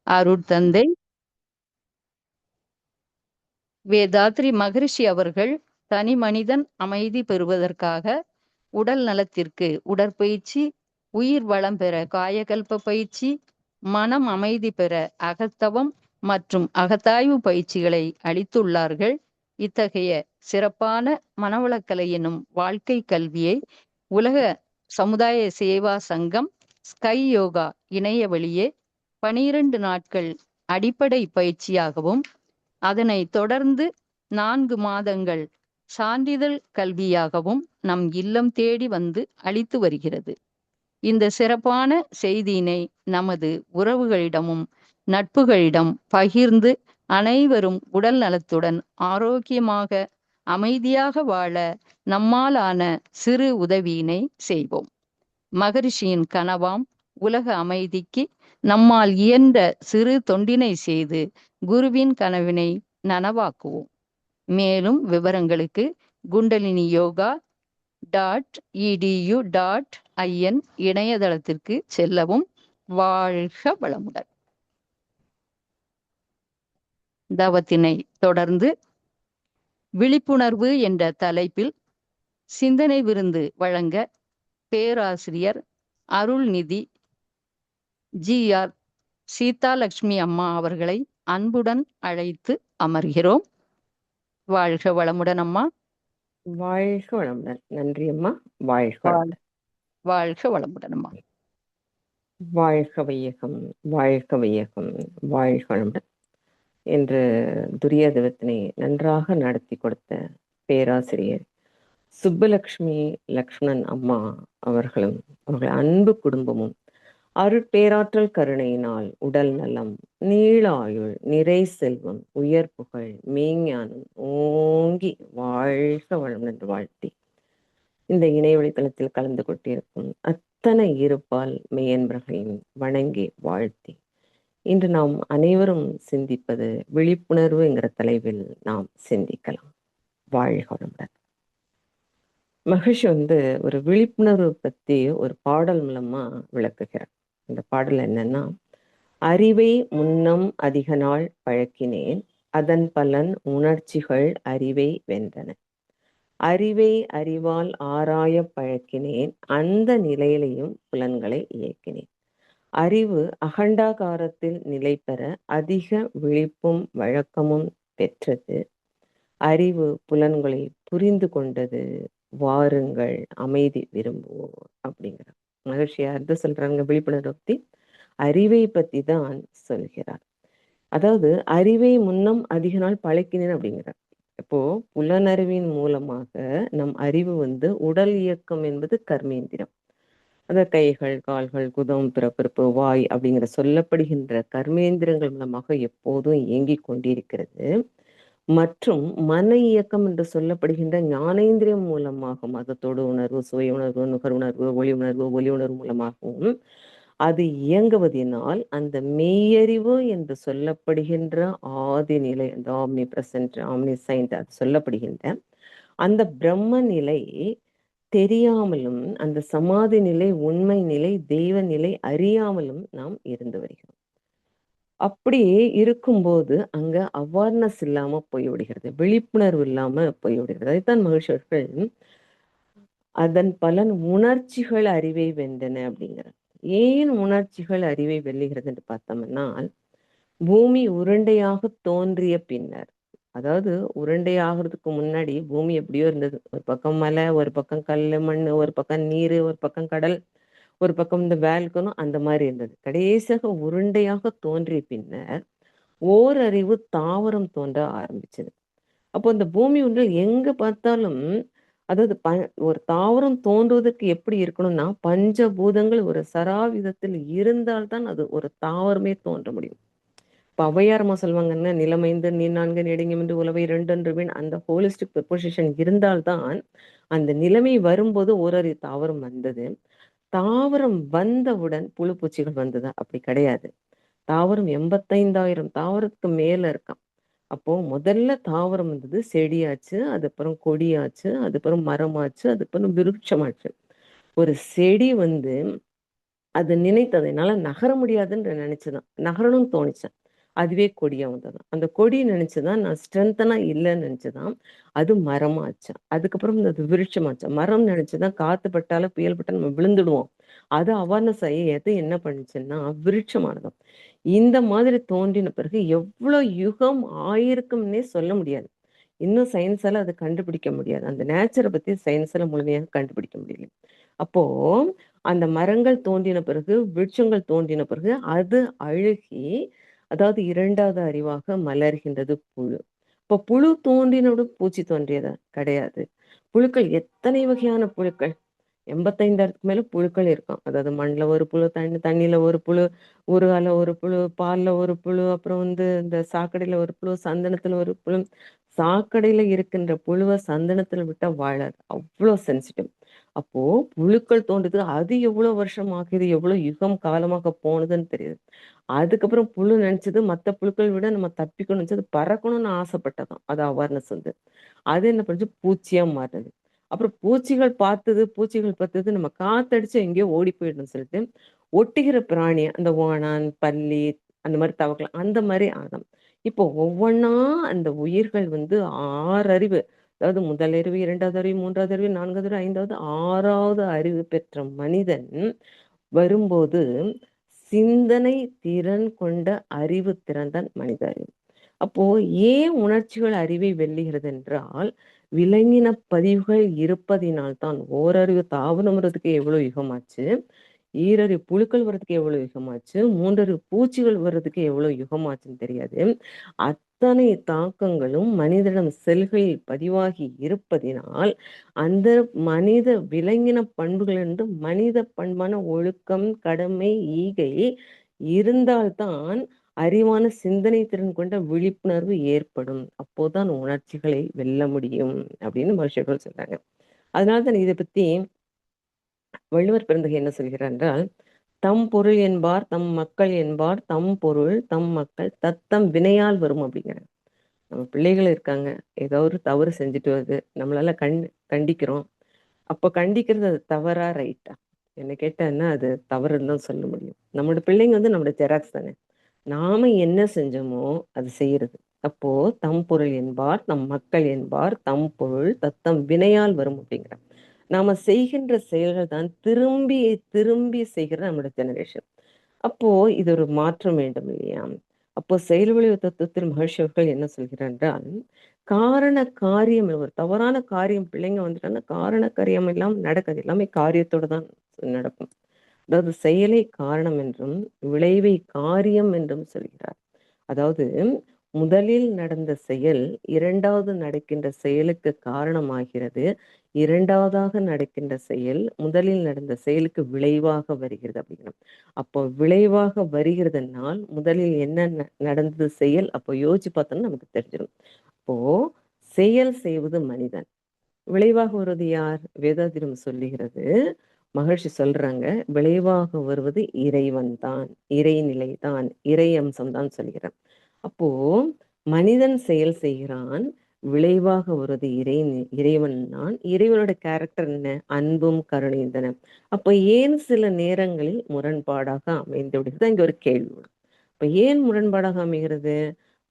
அருட்தந்தை வேதாத்ரி மகரிஷி அவர்கள் தனி மனிதன் அமைதி பெறுவதற்காக உடல் நலத்திற்கு உடற்பயிற்சி, உயிர் வளம் பெற காயகல்ப பயிற்சி, மனம் அமைதி பெற அகத்தவம் மற்றும் அகத்தாய்வு பயிற்சிகளை அளித்துள்ளார்கள். இத்தகைய சிறப்பான மனவளக்கலை எனும் வாழ்க்கை கல்வியை உலக சமுதாய சேவா சங்கம் ஸ்கை யோகா இணைய வழியே 12 நாட்கள் அடிப்படை பயிற்சியாகவும், அதனை தொடர்ந்து 4 மாதங்கள் சான்றிதழ் கல்வியாகவும் நம் இல்லம் தேடி வந்து அளித்து வருகிறது. இந்த சிறப்பான செய்தியினை நமது உறவுகளிடமும் நட்புகளிடம் பகிர்ந்து அனைவரும் உடல் நலத்துடன் ஆரோக்கியமாக அமைதியாக வாழ நம்மாலான சிறு உதவியினை செய்வோம். மகரிஷியின் கனவாம் உலக அமைதிக்கு நம்மால் இயன்ற சிறு தொண்டினை செய்து குருவின் கனவினை நனவாக்குவோம். மேலும் விவரங்களுக்கு குண்டலினி யோகா .edu.in இணையதளத்திற்கு செல்லவும். வாழ்க வளமுடன். தவத்தினை தொடர்ந்து விழிப்புணர்வு என்ற தலைப்பில் சிந்தனை விருந்து வழங்க பேராசிரியர் அருள்நிதி ஜி.ஆர். சீதாலட்சுமி அம்மா அவர்களை அன்புடன் அழைத்து அமர்கிறோம். வாழ்க வளமுடன் அம்மா. வாழ்க வளமுடன். நன்றி அம்மா. வாழ்க வளமுடன். வாழ்க வளமுடன் அம்மா. வாழ்க வையகம், வாழ்க வையகம், வாழ்க வளமுடன் என்று துரியாதவத்தினை நன்றாக நடத்தி கொடுத்த பேராசிரியர் சுப்புலட்சுமி லக்ஷ்மணன் அம்மா அவர்களும் அவர்கள் அன்பு குடும்பமும் அருட்பேராற்றல் கருணையினால் உடல் நலம், நீளாயுள், நிறை செல்வம், உயர் புகழ், மெய்ஞானம் ஓங்கி வாழ்க வளம் என்று வாழ்த்தி இந்த இணைய வழித்தளத்தில் கலந்து கொண்டிருக்கும் அத்தனை இருப்பால் மெய்யன்பர்களையும் வணங்கி வாழ்த்தி இன்று நாம் அனைவரும் சிந்திப்பது விழிப்புணர்வு என்கிற தலைவில் நாம் சிந்திக்கலாம். வாழ்க வளமுடன். மகிழ்ச்சி ஒரு விழிப்புணர்வு பத்தி ஒரு பாடல் மூலமா விளக்குகிறார். இந்த பாடல் என்னன்னா, அறிவை முன்னம் அதிக நாள் பழக்கினேன், அதன் பலன் உணர்ச்சிகள் அறிவை வென்றன. அறிவை அறிவால் ஆராய பழக்கினேன், அந்த நிலையிலையும் புலன்களை இயக்கினேன். அறிவு அகண்டாகாரத்தில் நிலை பெற அதிக விழிப்பும் வழக்கமும் பெற்றது. அறிவு புலன்களை புரிந்து கொண்டது. வாருங்கள் அமைதி விரும்புவோம் அப்படிங்கிற மகிழ்ச்சி யார்தான் சொல்றாங்க? விழிப்புணர்வு பத்தி, அறிவை பத்தி தான் சொல்கிறார். அதாவது அறிவை முன்னம் அதிக நாள் பழக்கினேன் அப்படிங்கிறார். இப்போ புலனறிவின் மூலமாக நம் அறிவு உடல் இயக்கம் என்பது கர்மேந்திரம். அந்த கைகள், கால்கள், குதம், பிறப்பிறப்பு, வாய் அப்படிங்கிற சொல்லப்படுகின்ற கர்மேந்திரங்கள் மூலமாக எப்போதும் இயங்கிக் கொண்டிருக்கிறது. மற்றும் மன இயக்கம் என்று சொல்லப்படுகின்ற ஞானேந்திரியம் மூலமாகவும், அது தொடு உணர்வு, சுவை உணர்வு, நுகர் உணர்வு, ஒளி உணர்வு, ஒலி உணர்வு மூலமாகவும் அது இயங்குவதனால் அந்த மெய்யறிவு என்று சொல்லப்படுகின்ற ஆதி நிலை, அந்த ஆம்னி பிரசன்ட், ஆம்னி சைன்ட் அது சொல்லப்படுகின்ற அந்த பிரம்ம நிலை தெரியாமலும், அந்த சமாதி நிலை, உண்மை நிலை, தெய்வ நிலை அறியாமலும் நாம் இருந்து வருகிறோம். அப்படி இருக்கும்போது அங்க அவேர்னஸ் இல்லாம போய்விடுகிறது, விழிப்புணர்வு இல்லாம போய்விடுகிறது. அதைத்தான் மகிழ்ச்சியர்கள் அதன் பலன் உணர்ச்சிகள் அறிவை வென்றன அப்படிங்கிறார். ஏன் உணர்ச்சிகள் அறிவை வெல்லுகிறது என்று பார்த்தோம்னா, பூமி உருண்டையாக தோன்றிய பின்னர், அதாவது உருண்டையாகிறதுக்கு முன்னாடி பூமி எப்படியோ இருந்தது. ஒரு பக்கம் மலை, ஒரு பக்கம் கல் மண், ஒரு பக்கம் நீர், ஒரு பக்கம் கடல், ஒரு பக்கம் இந்த வேல்கனும், அந்த மாதிரி இருந்தது. கடைசியாக உருண்டையாக தோன்றிய பின்னர் ஓரறிவு தாவரம் தோன்ற ஆரம்பிச்சது. அப்போ இந்த பூமி ஒன்றில் எங்க பார்த்தாலும், அதாவது ஒரு தாவரம் தோன்றுவதற்கு எப்படி இருக்கணும்னா, பஞ்சபூதங்கள் ஒரு சராவிதத்தில் இருந்தால்தான் அது ஒரு தாவரமே தோன்ற முடியும். இப்போ ஔவையாரமா சொல்லுவாங்கன்னா, நிலமைந்து நீ நான்கு நெடுங்கும் என்று உலவை இரண்டொன்றுவின் அந்த ஹோலிஸ்டிக் ப்ரொபோசிஷன் இருந்தால்தான் அந்த நிலைமை வரும்போது ஓரறிவு தாவரம் வந்தது. தாவரம் வந்தவுடன் புழு பூச்சிகள் வந்ததா? அப்படி கிடையாது. தாவரம் 85,000 தாவரத்துக்கு மேல இருக்கான். அப்போ முதல்ல தாவரம் வந்தது, செடியாச்சு, அதுக்கப்புறம் கொடியாச்சு, அதுக்கப்புறம் மரமாச்சு, அதுக்கப்புறம் விருட்சமாச்சு. ஒரு செடி அது நினைத்தது என்னால நகர முடியாதுன்னு நினைச்சுதான், நகரணும்னு தோணுச்சேன். அதுவே கொடியா வந்ததான். அந்த கொடி நினைச்சுதான் நான் ஸ்ட்ரென்த்தனா இல்லைன்னு நினைச்சுதான் அது மரமாச்சேன். அதுக்கப்புறம் அது விருட்சமாச்சேன். மரம் நினைச்சுதான் காத்து பட்டாலும் புயல் பட்டாலும் நம்ம விழுந்துடுவோம். அது அவேர்னஸ் ஆகி எது என்ன பண்ணுச்சுன்னா விருட்சமானதும். இந்த மாதிரி தோன்றின பிறகு எவ்வளவு யுகம் ஆயிருக்கும்னே சொல்ல முடியாது. இன்னும் சயின்ஸால அதை கண்டுபிடிக்க முடியாது. அந்த நேச்சரை பத்தி சயின்ஸால முழுமையாக கண்டுபிடிக்க முடியல. அப்போ அந்த மரங்கள் தோன்றின பிறகு, விருட்சங்கள் தோன்றின பிறகு அது அழுகி, அதாவது இரண்டாவது அறிவாக மலர்கின்றது புழு. இப்போ புழு தோன்றினோடு பூச்சி தோன்றியதா? கிடையாது. புழுக்கள் எத்தனை வகையான புழுக்கள்? 85,000க்கு மேல புழுக்கள் இருக்கும். அதாவது மண்ல ஒரு புழு, தண்ணியில ஒரு புழு, ஊறுகால ஒரு புழு, பால்ல ஒரு புழு, அப்புறம் இந்த சாக்கடையில ஒரு புழு, சந்தனத்துல ஒரு புழு. சாக்கடையில இருக்கின்ற புழுவை சந்தனத்துல விட்டா வாழாது. அவ்வளோ சென்சிட்டிவ். அப்போ புழுக்கள் தோன்றுது, அது எவ்வளவு வருஷம் ஆகுது, எவ்வளவு யுகம் காலமாக போனதுன்னு தெரியுது. அதுக்கப்புறம் புழு நினைச்சது மத்த புழுக்கள் விட நம்ம தப்பிக்கணும் நினைச்சது, பறக்கணும்னு ஆசைப்பட்டதாம். அது அவேர்னஸ் வந்து அது என்ன பண்ணுச்சு, பூச்சியா மாறுது. அப்புறம் பூச்சிகள் பார்த்தது நம்ம காத்தடிச்சு எங்கேயோ ஓடி போயிடணும்னு சொல்லிட்டு ஒட்டுகிற பிராணி, அந்த ஓணான், பல்லி, அந்த மாதிரி தவக்கலாம், அந்த மாதிரி ஆகும். இப்போ ஒவ்வொன்னா அந்த உயிர்கள் வந்து 6 அறிவு, அதாவது முதல் அறிவு, இரண்டாவது அறிவு, மூன்றாவது அறிவு, நான்காவது அறிவு, ஐந்தாவது, 6வது அறிவு பெற்ற மனிதன் வரும்போது சிந்தனை திறன் கொண்ட அறிவு திறன்தான் மனித அறிவு. அப்போ ஏன் உணர்ச்சிகள் அறிவை வெல்லுகிறது என்றால், விலங்கின பதிவுகள் இருப்பதினால் தான். ஓரறிவு தாவரம் வர்றதுக்கு எவ்வளவு யுகமாச்சு, ஈரறிவு புழுக்கள் வர்றதுக்கு எவ்வளவு யுகமாச்சு, மூன்றறிவு பூச்சிகள் வர்றதுக்கு எவ்வளவு யுகமாச்சுன்னு தெரியாது. அத்தனை தாக்கங்களும் மனிதனிடம் செல்களில் பதிவாகி இருப்பதினால், அந்த மனித விலங்கின பண்புகளிலிருந்து மனித பண்பான ஒழுக்கம், கடமை, ஈகை இருந்தால்தான் அறிவான சிந்தனை திறன் கொண்ட விழிப்புணர்வு ஏற்படும். அப்போதான் உணர்ச்சிகளை வெல்ல முடியும் அப்படின்னு மனுஷர்கள் சொல்றாங்க. அதனாலதான் இதை பத்தி வள்ளுவர் பெருந்தகை என்ன சொல்கிறார் என்றால், தம் பொருள் என்பார் தம் மக்கள் என்பார், தம் பொருள் தம் மக்கள் தத்தம் வினையால் வரும் அப்படிங்கிறாங்க. நம்ம பிள்ளைகள் இருக்காங்க, ஏதோ ஒரு தவறு செஞ்சுட்டு வருது, நம்மளால கண்டிக்கிறோம். அப்போ கண்டிக்கிறது அது தவறா ரைட்டா? என்ன கேட்டேன்னா அது தவறுன்னு தான் சொல்ல முடியும். நம்மளோட பிள்ளைங்க வந்து நம்மளோட ஜெராக்ஸ் தானே. நாம என்ன செஞ்சோமோ அது செய்யறது. அப்போ தம் பொருள் என்பார் தம் மக்கள் என்பார், தம் பொருள் தத்தம் வினையால் வரும் அப்படிங்கிற நாம செய்கின்ற செயல்கள் தான் திரும்பி திரும்பி செய்கிற நம்மளோட ஜெனரேஷன். அப்போ இது ஒரு மாற்றம் வேண்டும் இல்லையா? அப்போ செயல் விளைவு தத்துவத்தில் மகர்ஷி அவர்கள் என்ன சொல்கிறார் என்றால், காரண காரியம், ஒரு தவறான காரியம் பிள்ளைங்க வந்துட்டாங்கன்னா காரண காரியம் எல்லாம் நடக்காது, எல்லாமே காரியத்தோட தான் நடக்கும். அதாவது செயலை காரணம் என்றும் விளைவை காரியம் என்றும் சொல்கிறார். அதாவது முதலில் நடந்த செயல் இரண்டாவது நடக்கின்ற செயலுக்கு காரணமாகிறது, இரண்டாவதாக நடக்கின்ற செயல் முதலில் நடந்த செயலுக்கு விளைவாக வருகிறது அப்படிங்கிறோம். அப்போ விளைவாக வருகிறதுனால் முதலில் என்ன நடந்தது செயல், அப்போ யோசிச்சு பார்த்தோம்னா நமக்கு தெரிஞ்சிடும். அப்போ செயல் செய்வது மனிதன், விளைவாக வருவது யார்? வேதாத்திரம் சொல்லுகிறது, மகர்ஷி சொல்றாங்க, விளைவாக வருவது இறைவன் தான், இறைநிலை தான், இறை அம்சம் தான் சொல்கிறார். அப்போ மனிதன் செயல் செய்கிறான், விளைவாக வருவது இறைவன் தான். இறைவனோட கேரக்டர் என்ன? அன்பும் கருணையும் தானே. அப்ப ஏன் சில நேரங்களில் முரண்பாடாக அமைந்து விடுகிறது? இங்க ஒரு கேள்வி வரும். இப்ப ஏன் முரண்பாடாக அமைகிறது?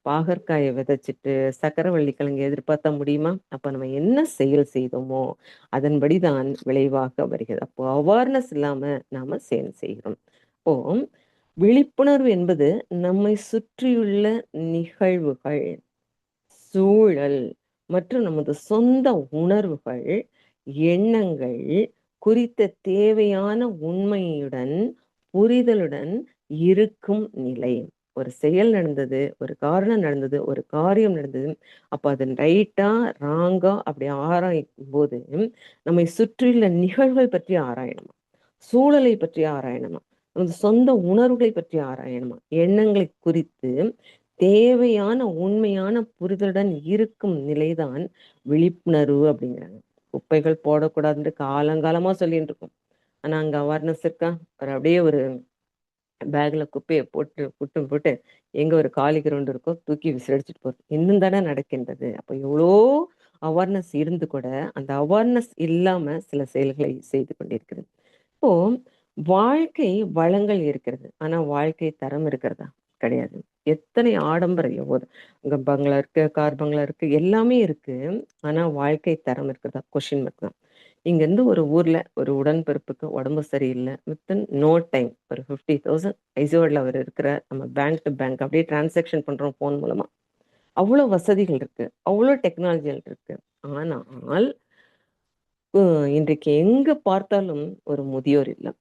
பாகற்காயை விதைச்சிட்டு சக்கரவள்ளி கிழங்கு எதிர்பார்த்தா முடியுமா? அப்ப நம்ம என்ன செயல் செய்தோமோ அதன்படிதான் விளைவாக வருகிறது. அப்போ அவேர்னஸ் இல்லாம நாம செயல் செய்கிறோம். அப்போ விழிப்புணர்வு என்பது நம்மை சுற்றியுள்ள நிகழ்வுகள், சூழல் மற்றும் நமது சொந்த உணர்வுகள், எண்ணங்கள் குறித்த தேவையான உண்மையுடன் புரிதலுடன் இருக்கும் நிலை. ஒரு செயல் நடந்தது, ஒரு காரணம் நடந்தது, ஒரு காரியம் நடந்தது, அப்ப அது ரைட்டா ராங்கா அப்படி ஆராயும் போது நம்மை சுற்றியுள்ள நிகழ்வுகள் பற்றி ஆராயணுமா, சூழலை பற்றி ஆராயணுமா, நமது சொந்த உணர்வுகளை பற்றி ஆராயணுமா, எண்ணங்களை குறித்து தேவையான உண்மையான புரிதலுடன் இருக்கும் நிலைதான் விழிப்புணர்வு அப்படிங்கிறாங்க. குப்பைகள் போடக்கூடாதுன்னு காலங்காலமா சொல்லிட்டு இருக்கோம். ஆனா அங்க அவேர்னஸ் இருக்கா? ஒரு அப்படியே ஒரு பேக்ல குப்பையை போட்டு எங்க ஒரு காலி கிரவுண்ட் இருக்கோ தூக்கி விசிறடிச்சிட்டு போறது இன்னும் தானே நடக்கின்றது. அப்ப எவ்வளோ அவேர்னஸ் இருந்து கூட அந்த அவேர்னஸ் இல்லாம சில செயல்களை செய்து கொண்டிருக்கிறது. இப்போ வாழ்க்கை வளங்கள் இருக்கிறது, ஆனா வாழ்க்கை தரம் இருக்கிறதா? கிடையாது. எத்தனை ஆடம்பரம், எவ்வளவு அங்க பங்களா இருக்கு, கார் பங்களா இருக்கு, எல்லாமே இருக்கு. ஆனா வாழ்க்கை தரம் இருக்கிறதா? கொஸ்டின் மார்க் தான். இங்க இருந்து ஒரு ஊர்ல ஒரு உடன்பிறப்புக்கு உடம்பு சரியில்லை, வித்தின் நோ டைம் ஒரு 50,000 ஐசிஓல அவர் இருக்கிற, நம்ம பேங்க் டு பேங்க் அப்படியே டிரான்சாக்ஷன் பண்றோம் போன் மூலமா. அவ்வளவு வசதிகள் இருக்கு, அவ்வளவு டெக்னாலஜிகள் இருக்கு. ஆனால் இன்றைக்கு எங்க பார்த்தாலும் ஒரு முதியோர் இல்லம்,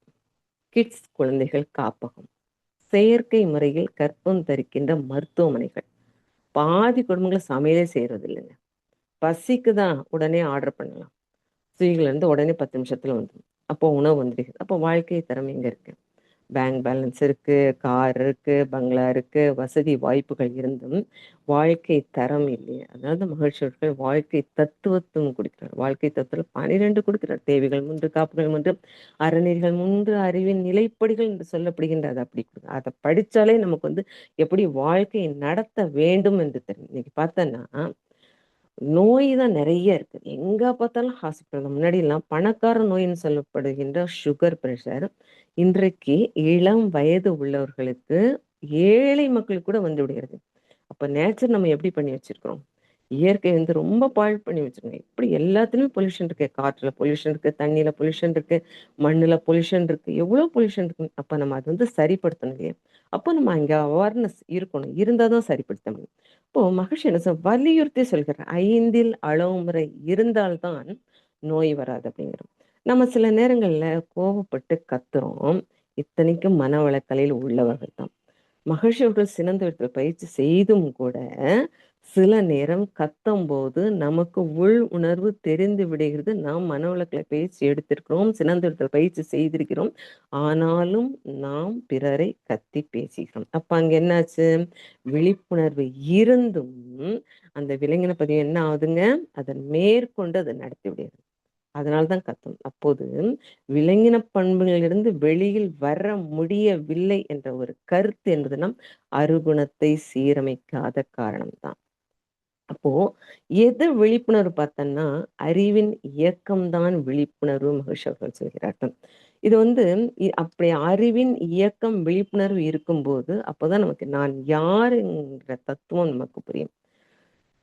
கிட்ஸ் குழந்தைகள் காப்பகம், செயற்கை முறையில் கர்ப்பம் தரிக்கின்ற மருத்துவமனைகள். பாதி குடும்பங்களை சமையலே செய்யறது இல்லைங்க. பசிக்கு தான் உடனே ஆர்டர் பண்ணலாம், ஸ்விக்கில இருந்து உடனே 10 நிமிஷத்துல வந்துடும். அப்போ உணவு வந்துடுது. அப்போ வாழ்க்கை தரம் எங்க இருக்கு? பேங்க் பேலன்ஸ் இருக்கு, கார் இருக்கு, பங்களா இருக்கு, வசதி வாய்ப்புகள் இருந்தும் வாழ்க்கை தரம் இல்லையே. அதாவது மகிழ்ச்சியர்கள் வாழ்க்கை தத்துவத்துவம் கொடுக்கிறார். வாழ்க்கை தத்துவம் 12 கொடுக்கிறார். தேவைகள் மூன்று, காப்புகள் மூன்று, அறநெறிகள் மூன்று, அறிவின் நிலைப்படிகள் என்று சொல்லப்படுகின்ற அதை அப்படி கொடுக்குறார். அதை படிச்சாலே நமக்கு எப்படி வாழ்க்கையை நடத்த வேண்டும் என்று தெரியும். இன்னைக்கு பார்த்தோன்னா நோய் தான் நிறைய இருக்கு, எங்க பார்த்தாலும் ஹாஸ்பிட்டல். முன்னாடி எல்லாம் பணக்கார நோயின்னு சொல்லப்படுகின்ற சுகர், பிரஷர், இன்றைக்கு இளம் வயது உள்ளவர்களுக்கு, ஏழை மக்களுக்கு கூட வந்து விடுகிறது. அப்ப நேச்சர் நம்ம எப்படி பண்ணி வச்சிருக்கிறோம்? இயற்கை ரொம்ப பாழ் பண்ணி வச்சிருக்கோம். இப்படி எல்லாத்துலயும் பொல்யூஷன் இருக்கு. காற்றுல பொல்யூஷன் இருக்கு, தண்ணியில பொல்யூஷன் இருக்கு, மண்ணுல பொல்யூஷன் இருக்கு, எவ்வளவு பொல்யூஷன் இருக்கு. அப்ப நம்ம அது சரிப்படுத்தணும் இல்லையா? அப்போ நம்ம அங்க அவேர்னஸ் இருக்கணும், இருந்தாதான் சரிப்படுத்த முடியும். இப்போ மகிழ்ச்சி என்ன வலியுறுத்தி சொல்கிறேன், 5ல் அளவுமுறை இருந்தால்தான் நோய் வராது அப்படிங்கிறோம். நம்ம சில நேரங்கள்ல கோபப்பட்டு கத்துறோம், இத்தனைக்கும் மனவளக்கலையில் உள்ளவர்கள் தான். மகிழ்ச்சி அவர்கள் சினந்தெழுத்தல் பயிற்சி செய்தும் கூட சில நேரம் கத்தும் போது நமக்கு உள் உணர்வு தெரிந்து விடுகிறது, நாம் மனவளக்கலை பயிற்சி எடுத்திருக்கிறோம், சினந்தெழுத்தல் பயிற்சி செய்திருக்கிறோம், ஆனாலும் நாம் பிறரை கத்தி பேசுகிறோம். அப்ப அங்க என்னாச்சு? விழிப்புணர்வு இருந்தும் அந்த விலங்கின பதிவு என்ன ஆகுதுங்க? அதன் மேற்கொண்டு அதை நடத்தி விடுகிறது. அதனால்தான் கத்தும். அப்போது விலங்கின பண்புகளிலிருந்து வெளியில் வர முடியவில்லை என்ற ஒரு கருத்து என்பது நம் அருகுணத்தை சீரமைக்காத காரணம்தான். அப்போ எது விழிப்புணர்வு பார்த்தோம்னா, அறிவின் இயக்கம்தான் விழிப்புணர்வு, மகிழ்ச்சி அவர்கள் சொல்கிறார்கள். இது அப்படி அறிவின் இயக்கம் விழிப்புணர்வு இருக்கும்போது அப்போதான் நமக்கு நான் யாருங்கிற தத்துவம் நமக்கு புரியும்.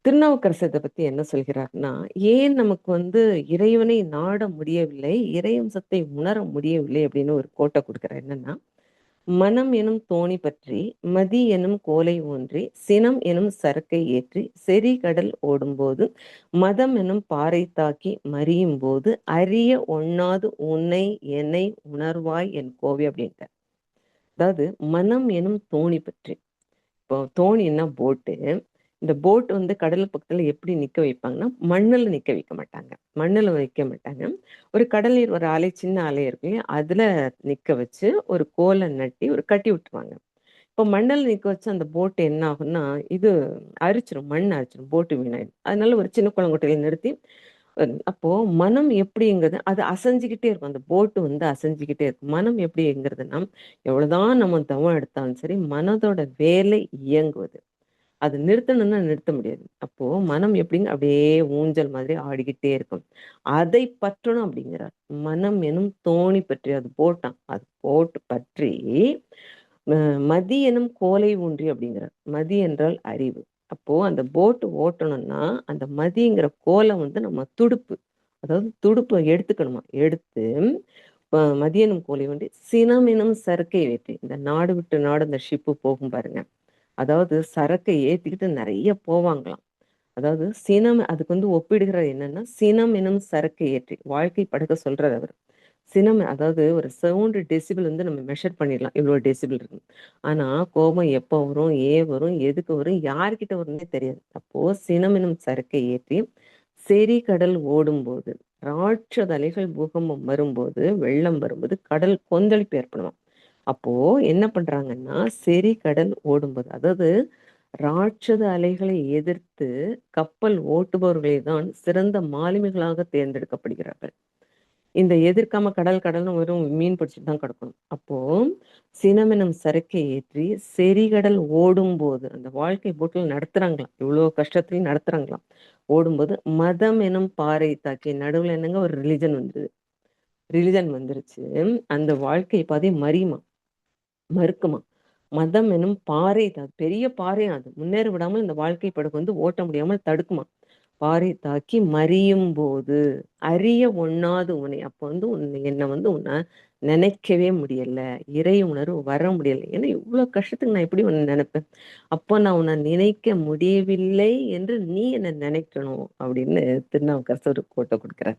திருநாவுக்கரசர் இதை பத்தி என்ன சொல்கிறார்னா, ஏன் நமக்கு இறைவனை நாட முடியவில்லை, இறையம்சத்தை உணர முடியவில்லை அப்படின்னு ஒரு கோட்டை கொடுக்கிறார். என்னன்னா, மனம் எனும் தோணி பற்றி, மதி எனும் கோலை ஊன்றி, சினம் எனும் சரக்கை ஏற்றி, செறி கடல் ஓடும்போது, மதம் எனும் பாறை தாக்கி மறியும் போது, அறிய ஒண்ணாது உன்னை என்னை உணர்வாய் என் கோவை அப்படின்ட்டு. அதாவது மனம் எனும் தோணி பற்றி, இப்போ தோணின்னா போட்டு, இந்த போட் கடல் பக்கத்துல எப்படி நிக்க வைப்பாங்கன்னா, மண்ணுல நிக்க வைக்க மாட்டாங்க, மண்ணுல வைக்க மாட்டாங்க. ஒரு கடல் நீர், ஒரு அலை, சின்ன அலை இருக்கு இல்லையா, அதுல நிக்க வச்சு ஒரு கோலை நட்டி ஒரு கட்டி விட்டுருவாங்க. இப்போ மண்ணில் நிக்க வச்சு அந்த போட்டு என்ன ஆகும்னா, இது அரிச்சிரும், மண் அரிச்சிரும், போட்டு வீணாயிடும். அதனால ஒரு சின்ன குளங்குட்டையில நிறுத்தி அப்போ மனம் எப்படிங்கிறது அது அசைஞ்சுக்கிட்டே இருக்கும். அந்த போட்டு அசைஞ்சுக்கிட்டே இருக்கும். மனம் எப்படிங்கிறதுனா, எவ்வளவுதான் நம்ம தவம் எடுத்தாலும் சரி, மனதோட வேலை இயங்குவது. அது நிறுத்தணும்னா நிறுத்த முடியாது. அப்போ மனம் எப்படிங்க அப்படியே ஊஞ்சல் மாதிரி ஆடிக்கிட்டே இருக்கும். அதை பற்றணும் அப்படிங்கிறார். மனம் எனும் தோணி பற்றி, அது போட்டான், அது போட்டு பற்றி மதி எனும் கோலை ஊன்றி அப்படிங்கிறார். மதி என்றால் அறிவு. அப்போ அந்த போட்டு ஓட்டணும்னா அந்த மதிங்கிற கோலை நம்ம துடுப்பு, அதாவது துடுப்பை எடுத்துக்கணுமா, எடுத்து மதியனும் கோலை ஊன்றி சினம் எனும் சறுக்கை ஏற்றி, இந்த நாடு விட்டு நாடு இந்த ஷிப்பு போகும் பாருங்க, அதாவது சரக்கை ஏத்திக்கிட்டு நிறைய போவாங்களாம். அதாவது சினம், அதுக்கு ஒப்பிடுகிறது என்னன்னா, சினம் எனும் சரக்கை ஏற்றி வாழ்க்கை படுக்க சொல்றாரு அவர். சினம் அதாவது ஒரு சவுண்ட் டெசிபிள் நம்ம மெஷர் பண்ணிடலாம், இவ்வளவு டெசிபிள் இருக்கு. ஆனா கோபம் எப்போ வரும், ஏன் வரும், எதுக்கு வரும், யார்கிட்ட வரும்னே தெரியாது. அப்போ சினம் எனும் சரக்கை ஏற்றி செறி கடல் ஓடும்போது, ராட்சத அலைகள் பூகம்பம் வரும்போது, வெள்ளம் வரும்போது கடல் கொந்தளிப்பு ஏற்படுமா. அப்போ என்ன பண்றாங்கன்னா, செறி கடல் ஓடும்போது, அதாவது ராட்சத அலைகளை எதிர்த்து கப்பல் ஓட்டுபவர்களை தான் சிறந்த மாலுமிகளாக தேர்ந்தெடுக்கப்படுகிறார்கள். இந்த எதிர்க்காம கடல் கடல்னு வெறும் மீன் பிடிச்சிட்டு தான் கிடக்கணும். அப்போ சினமெனும் சரக்கை ஏற்றி செறிகடல் ஓடும்போது, அந்த வாழ்க்கை போட்டில் நடத்துறாங்களாம், இவ்வளவு கஷ்டத்தையும் நடத்துறாங்களாம். ஓடும்போது மதம் எனும் பாறை தாக்கி, நடுவுல என்னங்க ஒரு ரிலிஜன் வந்தது, ரிலிஜன் வந்துருச்சு, அந்த வாழ்க்கை பாதை மறுக்குமா. மதம் எனும் பாறை பெரிய பாறை, அது முன்னேற விடாமல் இந்த வாழ்க்கை படகு வந்து ஓட்ட முடியாமல் தடுக்குமா. பாறை தாக்கி மறியும் போது அறிய ஒண்ணாது உன்னை, அப்ப வந்து என்னை வந்து உன்னை நினைக்கவே முடியல, இறை உணர்வு வர முடியல. ஏன்னா இவ்வளவு கஷ்டத்துக்கு நான் எப்படி உன்னை நினைப்பேன்? அப்போ நான் உன்னை நினைக்க முடியவில்லை என்று நீ என்னை நினைக்கணும் அப்படின்னு திருநாவுக்கரசர் ஒரு கோட்டை கொடுக்கிறார்.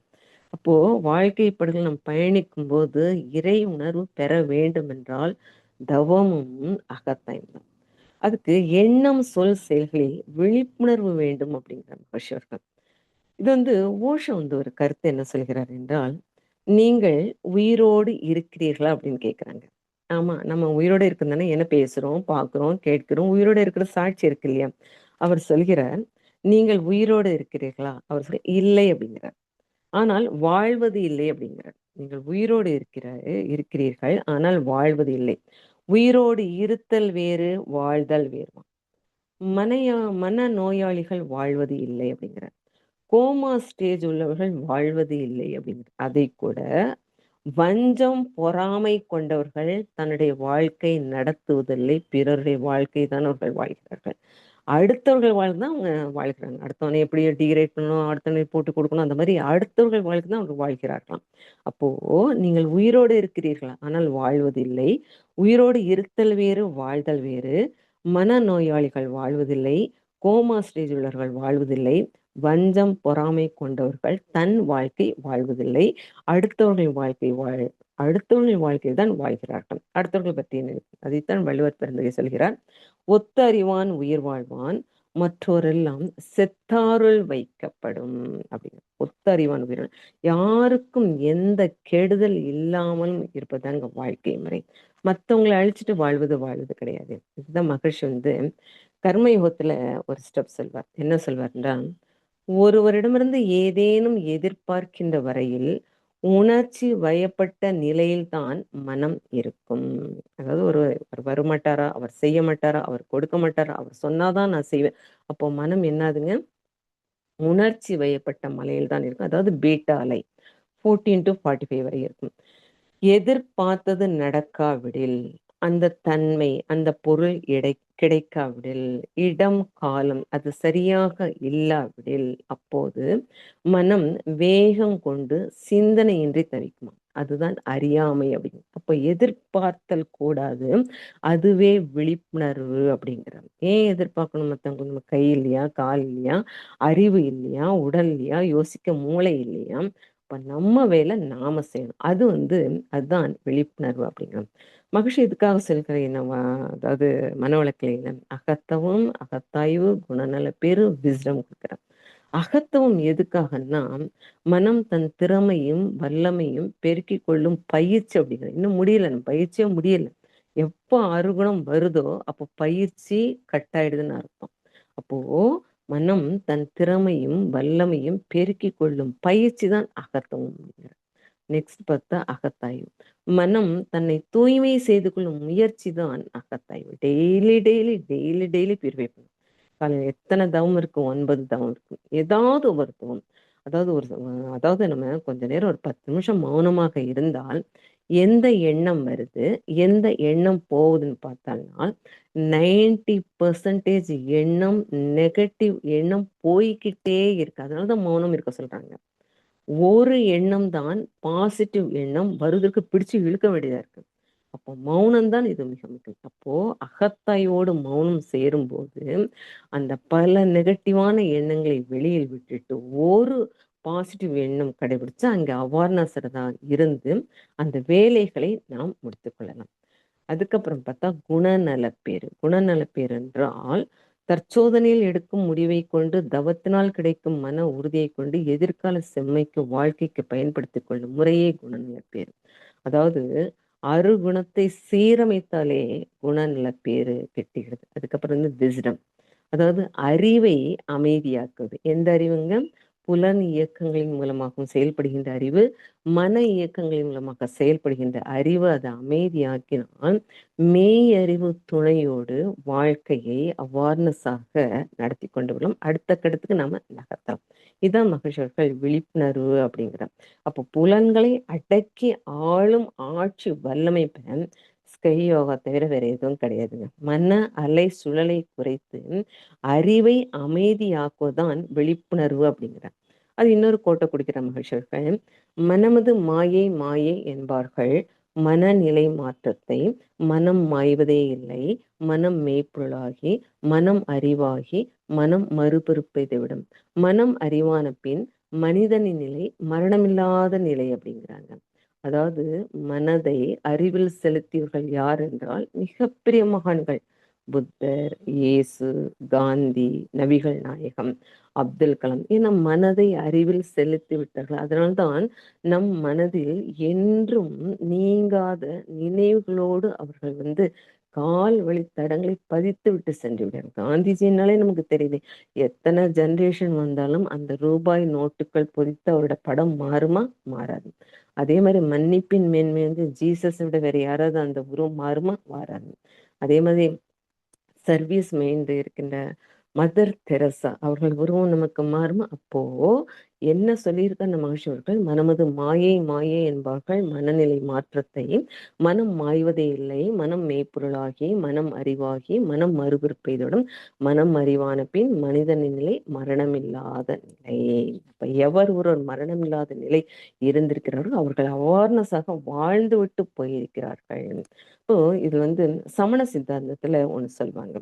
அப்போ வாழ்க்கை படகுல நம்ம பயணிக்கும் போது இறை உணர்வு பெற வேண்டும் என்றால் தவமும் அகத்தாய்வும் தான். அதுக்கு எண்ணம் சொல் செயல்களில் விழிப்புணர்வு வேண்டும் அப்படிங்கிற மகர்ஷியர்கள். இது வந்து ஓஷோ வந்து ஒரு கருத்து என்ன சொல்கிறார் என்றால், நீங்கள் உயிரோடு இருக்கிறீர்களா அப்படின்னு கேட்குறாங்க. ஆமா, நம்ம உயிரோடு இருக்கிறதானே என்ன பேசுறோம், பார்க்கிறோம், கேட்கிறோம், உயிரோடு இருக்கிற சாட்சி இருக்கு இல்லையா. அவர் சொல்கிறார், நீங்கள் உயிரோடு இருக்கிறீர்களா? அவர் இல்லை அப்படிங்கிறார். ஆனால் வாழ்வது இல்லை அப்படிங்கிறார். நீங்கள் உயிரோடு இருக்கிறீர்கள், ஆனால் வாழ்வது இல்லை. உயிரோடு இருத்தல் வேறு, வாழ்தல் வேறு. மன நோயாளிகள் வாழ்வது இல்லை அப்படிங்கிறார். கோமா ஸ்டேஜ் உள்ளவர்கள் வாழ்வது இல்லை அப்படிங்கிறார். அதை கூட வஞ்சம் பொறாமை கொண்டவர்கள் தன்னுடைய வாழ்க்கை நடத்துவதில்லை, பிறருடைய வாழ்க்கை தான் அவர்கள் வாழ்கிறார்கள். அடுத்தவர்கள் வாழ்க்கை தான் அவங்க வாழ்கிறாங்க. அடுத்தவனை எப்படி டிகிரேட் பண்ணணும், அடுத்தவனை போட்டு கொடுக்கணும், அந்த மாதிரி அடுத்தவர்கள் வாழ்க்கை தான் அவங்க வாழ்கிறார்களாம். அப்போ நீங்கள் உயிரோடு இருக்கிறீர்களா, ஆனால் வாழ்வதில்லை. உயிரோடு இருத்தல் வேறு, வாழ்தல் வேறு. மனநோயாளிகள் வாழ்வதில்லை, கோமா ஸ்டேஜ் உள்ளவர்கள் வாழ்வதில்லை, வஞ்சம் பொறாமை கொண்டவர்கள் தன் வாழ்க்கை வாழ்வதில்லை, அடுத்தவர்களின் வாழ்க்கையை தான் வாழ்கிறார்கள். அடுத்தவர்கள் பற்றி அதைத்தான் வள்ளுவர் பிறந்தகை சொல்கிறார். ஒத்த அறிவான் உயிர் வாழ்வான், மற்றோரெல்லாம் செத்தாருள் வைக்கப்படும் அப்படிங்கிற. ஒத்த அறிவான் உயிர், யாருக்கும் எந்த கெடுதல் இல்லாமலும் இருப்பதாங்க வாழ்க்கை முறை. மற்றவங்களை அழிச்சிட்டு வாழ்வது கிடையாது. இதுதான் மகர்ஷி வந்து கர்மயுகத்துல ஒரு ஸ்டெப் சொல்வார். என்ன சொல்வார்ன்றா, ஒருவரிடமிருந்து ஏதேனும் எதிர்பார்க்கின்ற வரையில் உணர்ச்சி வயப்பட்ட நிலையில்தான் மனம் இருக்கும். அதாவது அவர் வரமாட்டாரா, அவர் செய்ய மாட்டாரா, அவர் கொடுக்க மாட்டாரா, அவர் சொன்னாதான் நான் செய்வேன். அப்போ மனம் என்னதுங்க, உணர்ச்சி வயப்பட்ட மலையில் தான் இருக்கும். அதாவது பீட்டா அலை 14 to 45 வரை இருக்கும். எதிர்பார்த்தது நடக்காவிடில், அந்த தன்மை, அந்த பொருள் கிடைக்காவிடில், இடம் காலம் அது சரியாக இல்லாவிடில், அப்போது மனம் வேகம் கொண்டு சிந்தனையின்றி தவிக்குமா. அதுதான் அறியாமை அப்படின்னு. அப்போ எதிர்பார்த்தல் கூடாது, அதுவே விழிப்புணர்வு அப்படிங்கிறாங்க. ஏன் எதிர்பார்க்கணும் மற்றவங்க? நம்ம கை இல்லையா, கால் இல்லையா, அறிவு இல்லையா, உடல் இல்லையா, யோசிக்க மூளை இல்லையா? அப்ப நம்ம வேலை நாம செய்யணும். அது வந்து அதுதான் விழிப்புணர்வு அப்படிங்கிறோம். மகிழ்ச்சி இதுக்காக சொல்கிற என்னவா, அதாவது மனவளக்கலையில அகத்தவும் அகத்தாய்வு குணநல பேரு விஸ்டம் கொடுக்குறேன். அகத்தவம் எதுக்காகன்னா, மனம் தன் திறமையும் வல்லமையும் பெருக்கிக் கொள்ளும் பயிற்சி அப்படிங்கிறது. இன்னும் முடியல, நம்ம பயிற்சியே முடியல. எப்போ அறுகுணம் வருதோ அப்போ பயிற்சி கட்டாயிடுதுன்னு அர்த்தம். அப்போ மனம் தன் திறமையும் வல்லமையும் பெருக்கிக் கொள்ளும் பயிற்சி தான் அகத்தவம் அப்படிங்கிற. நெக்ஸ்ட் பார்த்தா அகத்தாய்வு. மனம் தன்னை தூய்மை செய்து கொள்ளும் முயற்சி தான் அகத்தாய்வு. Daily daily daily daily purify பண்ணும். காலையில் எத்தனை தவம் இருக்கு? 9 தவம் இருக்கு. ஏதாவது ஒரு தவம். அதாவது நம்ம கொஞ்ச நேரம் ஒரு 10 நிமிஷம் மௌனமாக இருந்தால் எந்த எண்ணம் வருது, எந்த எண்ணம் போகுதுன்னு பார்த்தால்னா 90% எண்ணம் நெகட்டிவ் எண்ணம் போய்கிட்டே இருக்கு. அதனாலதான் மௌனம் இருக்க சொல்றாங்க. ஒரு எண்ணம் தான் பாசிட்டிவ் எண்ணம் வருவதற்கு பிடிச்சு இழுக்க வேண்டியதா இருக்கு. அப்போ மௌனம் தான் இது மிக முக்கியம். அப்போ அகத்தாயோடு மௌனம் சேரும்போது அந்த பல நெகட்டிவான எண்ணங்களை வெளியில் விட்டுட்டு ஒரு பாசிட்டிவ் எண்ணம் கடைபிடிச்சு அங்கே அவேர்னஸ் தான் இருந்து அந்த வேலைகளை நாம் முடித்துக் கொள்ளலாம். அதுக்கப்புறம் பார்த்தா குணநலப்பேறு. குணநலப்பேறு என்றால் தற்சோதனையில் எடுக்கும் முடிவை கொண்டு தவத்தினால் கிடைக்கும் மன உறுதியை கொண்டு எதிர்கால செம்மைக்கு வாழ்க்கைக்கு பயன்படுத்திக் கொள்ளும் முறையே குணநலப்பேறு. அதாவது அருகுணத்தை சீரமைத்தாலே குணநலப்பேறு கெட்டுகிறது. அதுக்கப்புறம் வந்து விஸ்டம், அதாவது அறிவை அமைதியாக்குவது. எந்த அறிவுங்க? புலன் இயக்கங்களின் மூலமாகவும் செயல்படுகின்ற அறிவு, மன இயக்கங்களின் மூலமாக செயல்படுகின்ற அறிவு அதை அமைதியாக்கினால் மெய் அறிவு துணையோடு வாழ்க்கையை அவார்னஸாக நடத்தி கொண்டு வரலாம். அடுத்த கட்டத்துக்கு நாம நகர்த்தலாம். இதுதான் மகிழ்ச்சிகள் விழிப்புணர்வு அப்படிங்கிறோம். அப்போ புலன்களை அடக்கி ஆளும் ஆட்சி வல்லமை பெற ஸ்கை யோகா தவிர வேற எதுவும் கிடையாதுங்க. மன அலை சுழலை குறைத்து அறிவை அமைதியாக்குவதுதான் விழிப்புணர்வு அப்படிங்கிறார். அது இன்னொரு கோட்டை குடிக்கிற மகிழ்ச்சிகள், மனமது மாயை மாயை என்பார்கள், மனநிலை மாற்றத்தை மனம் மாய்வதே இல்லை, மனம் மெய்ப்பொருளாகி மனம் அறிவாகி மனம் மறுபிறப்பை விடும், மனம் அறிவான பின் மனிதனின் நிலை மரணமில்லாத நிலை அப்படிங்கிறாங்க. அதாவது மனதை அறிவில் செலுத்தியவர்கள் யார் என்றால் மிகப்பெரிய மகான்கள். புத்தர், இயேசு, காந்தி, நபிகள் நாயகம், அப்துல் கலாம். ஏன்னா மனதை அறிவில் செலுத்தி விட்டார்கள். அதனால்தான் நம் மனதில் என்றும் நீங்காத நினைவுகளோடு அவர்கள் கால் வழி தடங்களை பதித்து விட்டு சென்று விடுறாங்க. காந்திஜினாலே நமக்கு தெரியுது, எத்தனை ஜெனரேஷன் வந்தாலும் அந்த ரூபாய் நோட்டுகள் பொறித்து அவரோட படம் மாறுமா? மாறாது. அதே மாதிரி மன்னிப்பின் மேன்மை ஜீசஸ் விட வேற யாராவது அந்த உருவம் மாறுமா? மாறாது. அதே மாதிரி சர்வீஸ் மைண்ட் இருக்கின்ற மதர் தெரசா அவர்கள் உருவம் நமக்கு மாறுமா? அப்போ என்ன சொல்லியிருக்க அந்த மகிழ்ச்சியவர்கள், மனமது மாயை மாயை என்பார்கள், மனநிலை மாற்றத்தை மனம் மாய்வதே இல்லை, மனம் மெய்ப்பொருளாகி மனம் அறிவாகி மனம் மறுபிறப்பெய்தோடும் மனம் அறிவான பின் மனிதனின் நிலை மரணமில்லாத நிலை. அப்ப எவர் ஒருவர் மரணமில்லாத நிலை இருந்திருக்கிறார்கள் அவர்கள் அவார்னஸாக வாழ்ந்து விட்டு போயிருக்கிறார்கள். இப்போ இது சமண சித்தாந்தத்துல ஒண்ணு சொல்லுவாங்க.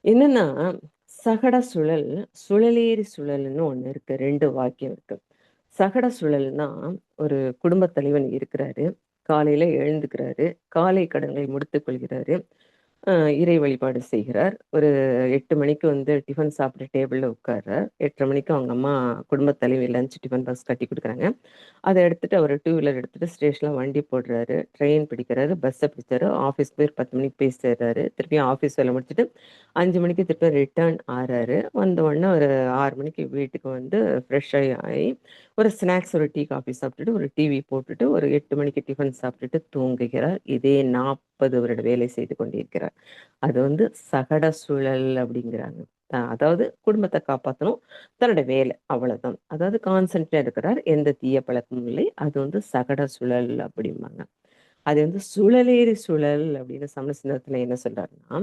என்னன்னா சகட சுழல், சுழலேறி சுழல்னு ஒண்ணு இருக்கு. 2 வாக்கியம் இருக்கு. சகட சுழல்னா ஒரு குடும்பத் தலைவன் இருக்கிறாரு, காலையில எழுந்துக்கிறாரு, காலை கடன்களை முடித்துக் கொள்கிறாரு, இறை வழிபாடு செய்கிறார். ஒரு 8 மணிக்கு டிஃபன் சாப்பிட்டு டேபிள்ல உட்கார்றார். 8:30 மணிக்கு அவங்க அம்மா குடும்பத் தலைவி லஞ்ச் டிஃபன் பாக்ஸ் கட்டி கொடுக்குறாங்க. அதை எடுத்துட்டு அவர் 2 வீலர் எடுத்துட்டு ஸ்டேஷன்ல வண்டி போடுறாரு, ட்ரெயின் பிடிக்கிறாரு, பஸ்ஸை பிடிச்சாரு, ஆஃபீஸ் போய் 10 மணிக்கு போய் சேர்றாரு. திருப்பியும் ஆஃபீஸ் வேலை முடிச்சுட்டு 5 மணிக்கு திருப்பி ரிட்டர்ன் ஆறாரு. வந்த உடனே ஒரு 6 மணிக்கு வீட்டுக்கு ஃப்ரெஷ் ஆகி ஒரு ஸ்நாக்ஸ், ஒரு டீ காஃபி சாப்பிட்டுட்டு ஒரு டிவி போட்டுட்டு ஒரு 8 மணிக்கு டிஃபன் சாப்பிட்டுட்டு தூங்குகிறார். இதே 40 வருட வேலை செய்து கொண்டிருக்கிறார். அது சகட சுழல் அப்படிங்கிறாங்க. அதாவது குடும்பத்தை காப்பாற்றணும், தன்னோட வேலை, அவ்வளவுதான். அதாவது கான்சென்ட்ரேட் இருக்கிறார், எந்த தீய பழக்கமும் இல்லை. அது சகட சுழல் அப்படிம்பாங்க. அது சுழலேறி சுழல் அப்படின்னு சமணசிந்தத்துல என்ன சொல்றாருன்னா,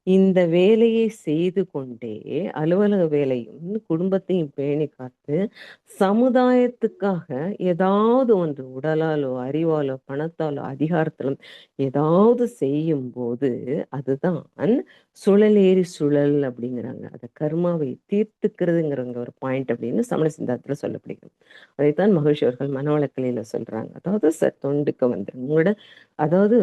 இந்த வேலையை செய்து கொண்டே அலுவலக வேலையும் குடும்பத்தையும் பேணி காத்து சமுதாயத்துக்காக ஏதாவது ஒன்று உடலாலோ அறிவாலோ பணத்தாலோ அதிகாரத்திலும் ஏதாவது செய்யும் போது அதுதான் சுழலேறி சுழல் அப்படிங்கிறாங்க. அதை கர்மாவை தீர்த்துக்கிறதுங்கிறவங்க ஒரு பாயிண்ட் அப்படின்னு சமண சிந்தாந்தத்துல சொல்லப்படுகிறது. அதைத்தான் மகிழ்ச்சி அவர்கள் மனவளக்கலையில சொல்றாங்க. அதாவது தொண்டுக்கு உங்களோட அதாவது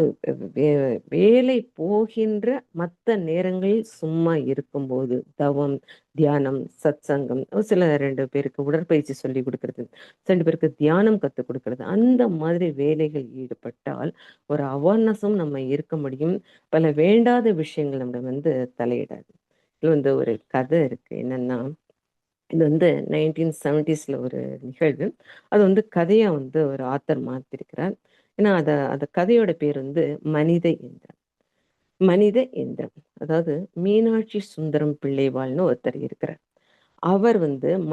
வேலை போகின்ற மற்ற நேரங்களில் சும்மா இருக்கும்போது தவம், தியானம், சத் சங்கம், சில 2 பேருக்கு உடற்பயிற்சி சொல்லி கொடுக்கறது, 2 பேருக்கு தியானம் கற்றுக் கொடுக்கறது, அந்த மாதிரி வேலைகள் ஈடுபட்டால் ஒரு அவேர்னஸும் நம்ம இருக்க முடியும். பல வேண்டாத விஷயங்கள் நம்ம தலையிடாது. இது ஒரு கதை இருக்கு. என்னன்னா, இது 1970ஸ்ல ஒரு நிகழ்வு. அது கதையா ஒரு ஆத்தர் மாத்திருக்கிறார். ஏன்னா அந்த கதையோட பேர் மனித எந்திரம். மனித எந்திரம். அதாவது மீனாட்சி சுந்தரம் பிள்ளைவாள்னு ஒருத்தர் இருக்கிறார். அவர்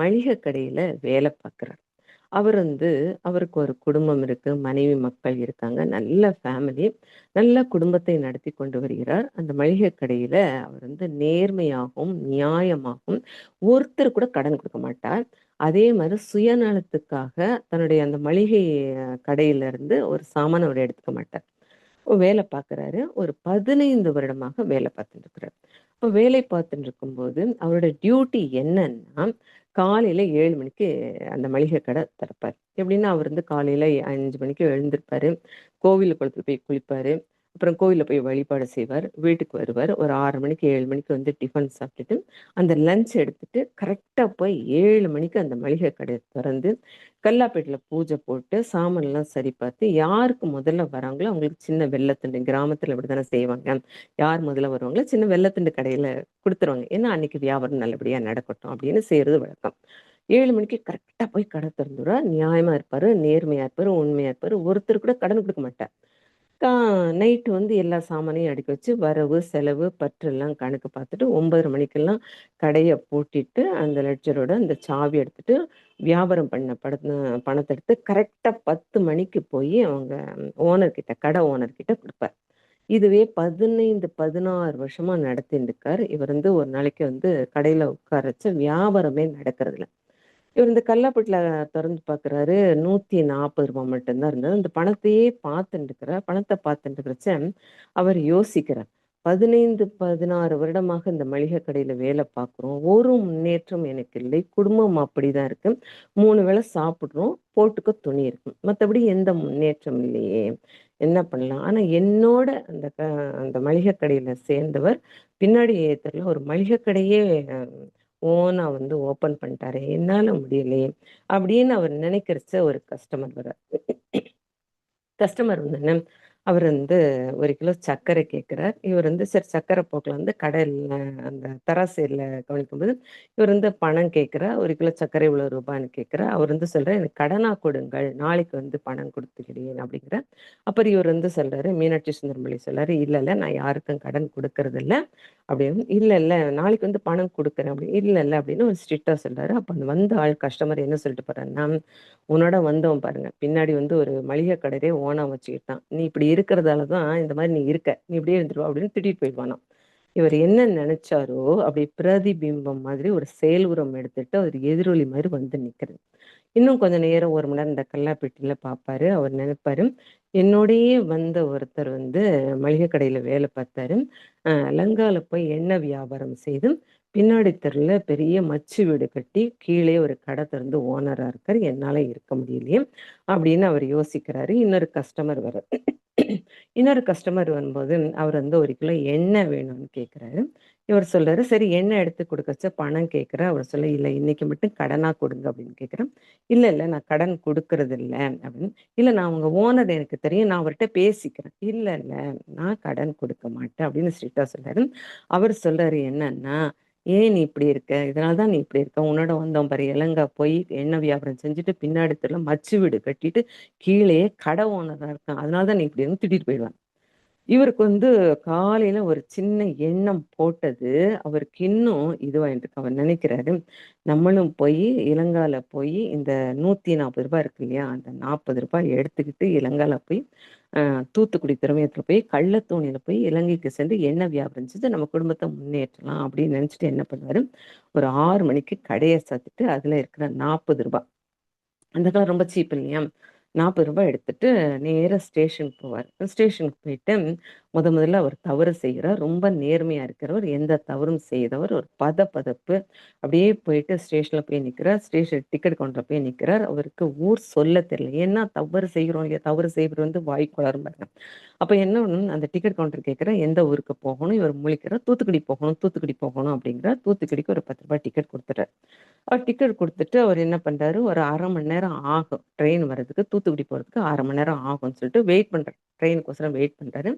மளிகை கடையில வேலை பார்க்கிறார். அவர் அவருக்கு ஒரு குடும்பம் இருக்கு, மனைவி மக்கள் இருக்காங்க, நல்ல ஃபேமிலி, நல்ல குடும்பத்தை நடத்தி கொண்டு வருகிறார். அந்த மளிகை கடையில அவர் நேர்மையாகவும் நியாயமாகவும் ஒருத்தர் கூட கடன் கொடுக்க மாட்டார். அதே மாதிரி சுயநலத்துக்காக தன்னுடைய அந்த மளிகை கடையில இருந்து ஒரு சாமான் அவர் எடுத்துக்க மாட்டார். வேலை பார்க்குறாரு. ஒரு 15 வருடமாக வேலை பார்த்துட்டு இருக்கிறார். இப்போ வேலை பார்த்துட்டு இருக்கும்போது அவரோட டியூட்டி என்னன்னா, காலையில 7 மணிக்கு அந்த மளிகை கடை திறப்பார். எப்படின்னா அவர் காலையில 5 மணிக்கு எழுந்திருப்பாரு, கோவில் குளத்துல போய் குளிப்பாரு, அப்புறம் கோவிலில் போய் வழிபாடு செய்வார், வீட்டுக்கு வருவார். ஒரு 6 மணிக்கு 7 மணிக்கு டிஃபன் சாப்பிட்டுட்டு அந்த லஞ்ச் எடுத்துட்டு கரெக்டாக போய் 7 மணிக்கு அந்த மளிகை கடையை திறந்து கல்லாப்பேட்டில் பூஜை போட்டு சாமான்லாம் சரி பார்த்து யாருக்கு முதல்ல வராங்களோ அவங்களுக்கு சின்ன வெள்ளத்துண்டு, கிராமத்தில் இப்படி தானே செய்வாங்க, யார் முதல்ல வருவாங்களோ சின்ன வெள்ளத்துண்டு கடையில் கொடுத்துருவாங்க. ஏன்னா அன்னைக்கு வியாபாரம் நல்லபடியாக நடக்கட்டும் அப்படின்னு செய்கிறது வழக்கம். 7 மணிக்கு கரெக்டா போய் கடை திறந்துடுவார். நியாயமா இருப்பாரு, நேர்மையா இருப்பாரு, உண்மையா இருப்பாரு. ஒருத்தர் கூட கடன் கொடுக்க மாட்டார். நைட்டு வந்து எல்லா சாமானையும் அடுக்கி வச்சு வரவு செலவு பற்று எல்லாம் கணக்கு பார்த்துட்டு 9:30 மணிக்கெல்லாம் கடையை பூட்டிட்டு அந்த லெட்ஜரோட அந்த சாவி எடுத்துட்டு வியாபாரம் பண்ண பணத்தை எடுத்து கரெக்டா 10 மணிக்கு போய் அவங்க ஓனர்கிட்ட, கடை ஓனர்கிட்ட கொடுப்பார். இதுவே 15 16 வருஷமா நடத்திட்டு இருக்காரு. இவர் வந்து ஒரு நாளைக்கு வந்து கடையில உட்கார வச்ச வியாபாரமே நடக்கிறது இல்ல. இவர் இந்த கல்லாப்பட்டில திறந்து பார்க்குறாரு. ரூ. 140 மட்டும்தான் இருந்தது. அந்த பணத்தையே பார்த்துட்டு இருக்கிறார். பணத்தை பார்த்துட்டு இருக்கிறச்ச அவர் யோசிக்கிறார். 15 16 வருடமாக இந்த மளிகை கடையில வேலை பார்க்குறோம். ஒரு முன்னேற்றம் எனக்கு இல்லை. குடும்பம் அப்படிதான் இருக்கு. 3 வேளை சாப்பிடுறோம். போட்டுக்க துணி இருக்கு. மற்றபடி எந்த முன்னேற்றம் இல்லையே. என்ன பண்ணலாம்? ஆனா என்னோட அந்த மளிகை கடையில சேர்ந்தவர் பின்னாடி தெருல ஒரு மளிகை கடையே ஓனா வந்து ஓபன் பண்ணிட்டாரே, என்னால முடியலையே அப்படின்னு அவர் நினைக்கிறச்ச ஒரு கஸ்டமர் வர்றார். கஸ்டமர் வந்து அவர் வந்து 1 கிலோ சர்க்கரை கேட்குறார். இவர் வந்து சரி சர்க்கரை போக்கலாம் வந்து கடையில் அந்த தராசையில் கவனிக்கும்போது இவர் வந்து பணம் கேட்குறார். 1 கிலோ சர்க்கரை இவ்வளோ ரூபான்னு கேட்குறார். அவர் வந்து சொல்கிறார், எனக்கு கடனாக கொடுங்கள், நாளைக்கு வந்து பணம் கொடுத்துக்கிறேன் அப்படிங்கிற. அப்புறம் இவர் வந்து சொல்கிறாரு, மீனாட்சி சுந்தரமல்லி சொல்கிறாரு, இல்லை இல்லை நான் யாருக்கும் கடன் கொடுக்கறது இல்லை அப்படின்னு. இல்லை இல்லை நாளைக்கு வந்து பணம் கொடுக்குறேன் அப்படி. இல்லை இல்லை அப்படின்னு ஒரு ஸ்ட்ரிக்டாக சொல்கிறாரு. அப்போ அந்த வந்த ஆள் கஸ்டமர் என்ன சொல்லிட்டு போகிறாருன்னா, உன்னோட வந்தவன் பாருங்க பின்னாடி வந்து ஒரு மளிகை கடையே ஓனா வச்சுக்கிட்டான், நீ இப்படி இருக்கிறதால தான் இந்த மாதிரி நீ இருக்க, நீ இப்படியே இருந்துருவா அப்படின்னு திட்டிட்டு போயிடுவானாம். இவர் என்ன நினைச்சாரோ அப்படி பிரதிபிம்பம் மாதிரி ஒரு செயல் உரம் எடுத்துட்டு அவர் எதிரொலி மாதிரி வந்து நிக்கிறது. இன்னும் கொஞ்ச நேரம் 1 மணி நேரம் இந்த கல்லாப்பெட்டியில பார்ப்பாரு. அவர் நினைப்பாரு, என்னோடயே வந்த ஒருத்தர் வந்து மளிகை கடையில வேலை பார்த்தாரு. லங்கால போய் எண்ணெய் வியாபாரம் செய்து பின்னாடி தெருல பெரிய மச்சு வீடு கட்டி கீழே ஒரு கடை திறந்து ஓனரா இருக்காரு. என்னால இருக்க முடியலையே அப்படின்னு அவர் யோசிக்கிறாரு. இன்னொரு கஸ்டமர் வர இன்னொரு கஸ்டமர் வரும்போது அவர் வந்து 1 கிலோ எண்ணெய் வேணும்னு கேட்குறாரு. இவர் சொல்றாரு, சரி எண்ணெய் எடுத்து கொடுக்கச்ச பணம் கேட்குறேன். அவர் சொல்ல, இல்லை இன்னைக்கு மட்டும் கடனா கொடுங்க அப்படின்னு கேட்குறேன். இல்லை இல்லை நான் கடன் கொடுக்கறது இல்லை அப்படின்னு. இல்லை நான் உங்க ஓனர் எனக்கு தெரியும், நான் அவர்கிட்ட பேசிக்கிறேன். இல்லை இல்லை நான் கடன் கொடுக்க மாட்டேன் அப்படின்னு ஸ்ட்ரிக்டா சொல்றாரு. அவர் சொல்றாரு என்னன்னா, ஏன் நீ இப்படி இருக்க, இதனால தான் நீ இப்படி இருக்க, உன்னோட வந்தவன் பாரு இலங்கா போய் எண்ணெய் வியாபாரம் செஞ்சுட்டு பின்னாடி தெருல மச்சு வீடு கட்டிட்டு கீழே கடை ஓனரா இருக்கான், அதனால தான் நீ இப்படி இருந்து திட்டிட்டு போயிடுவான். இவருக்கு வந்து காலையில ஒரு சின்ன எண்ணம் போட்டது அவருக்கு இன்னும் இதுவாயிட்டு இருக்கு. அவர் நினைக்கிறாரு, நம்மளும் போய் இலங்கால போய் இந்த ரூ. 140 இருக்கு இல்லையா, அந்த ரூ. 40 எடுத்துக்கிட்டு இலங்கால போய் தூத்துக்குடி துறைமுகத்துல போய் கள்ளத்தோணியில போய் இலங்கைக்கு சென்று எண்ணெய் வியாபாரம் செஞ்சு நம்ம குடும்பத்தை முன்னேற்றலாம் அப்படின்னு நினைச்சிட்டு என்ன பண்ணுவாரு, ஒரு 6 மணிக்கு கடையை சாத்திட்டு அதுல இருக்கிற ரூ. 40, அந்த காலம் ரொம்ப சீப் இல்லையா, ரூ. 40 எடுத்துட்டு நேரா ஸ்டேஷனுக்கு போவார். ஸ்டேஷனுக்கு போயிட்டு முதல்ல அவர் தவறு செய்கிறார். ரொம்ப நேர்மையா இருக்கிறவர், எந்த தவறும் செய்தவர், ஒரு பதப்பதப்பு. அப்படியே போயிட்டு ஸ்டேஷன்ல போய் நிற்கிறார். ஸ்டேஷன் டிக்கெட் கவுண்டர்ல போய் நிற்கிறார். அவருக்கு ஊர் சொல்ல தெரியல. ஏன்னா தவறு செய்கிறோம் இல்லையா, தவறு செய்வது வந்து வாய் குளறும் பாருங்க. அப்ப என்ன ஒண்ணு அந்த டிக்கெட் கவுண்டர் கேட்கிற எந்த ஊருக்கு போகணும், இவர் முழிக்கிறார், தூத்துக்குடி போகணும் தூத்துக்குடி போகணும் அப்படிங்கிறார். தூத்துக்குடிக்கு ஒரு ரூ. 10 டிக்கெட் கொடுத்துட்டார். அவர் டிக்கெட் கொடுத்துட்டு அவர் என்ன பண்றாரு, ஒரு 1/2 மணி நேரம் ஆகும் ட்ரெயின் வர்றதுக்கு, தூத்துக்குடி போறதுக்கு 1/2 மணி நேரம் ஆகும்னு சொல்லிட்டு வெயிட் பண்றாரு. ட்ரெயினுக்கோசரம் வெயிட் பண்றாரு.